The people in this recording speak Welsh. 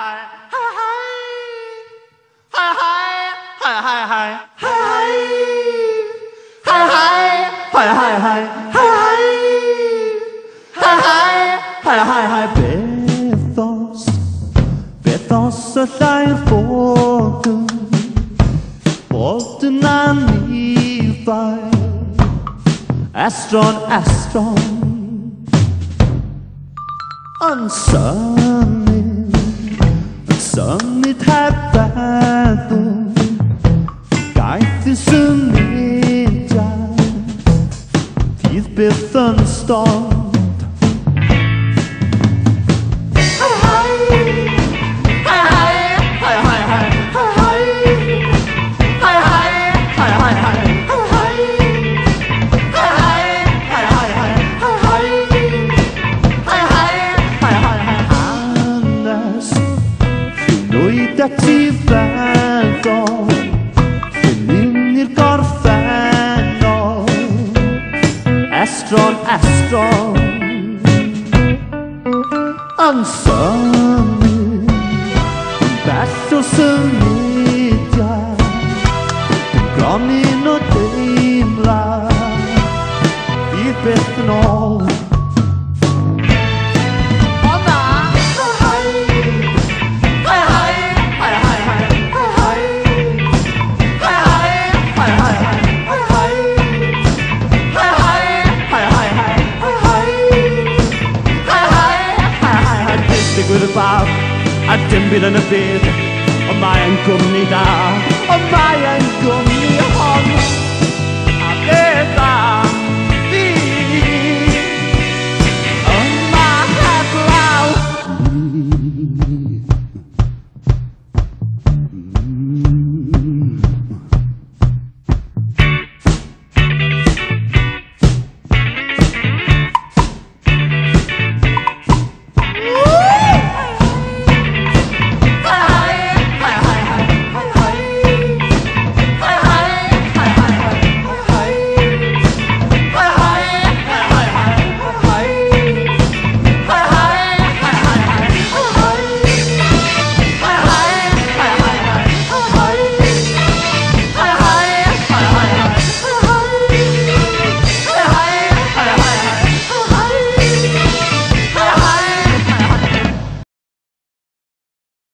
Beth os y llair bod yn anifau Astron yn symud heb feddwl Gaeth y symudiad Fydd byth yn stond Da ti feddwl Fynnu i'r gorffennol Estron Yn symud Yn bell o symudiad Yn gronyn o deimlad Fydd byth yn ôl With y baf a dim bydd yn y byd Ond mae e'n gwmni da Ond mae e'n gwmni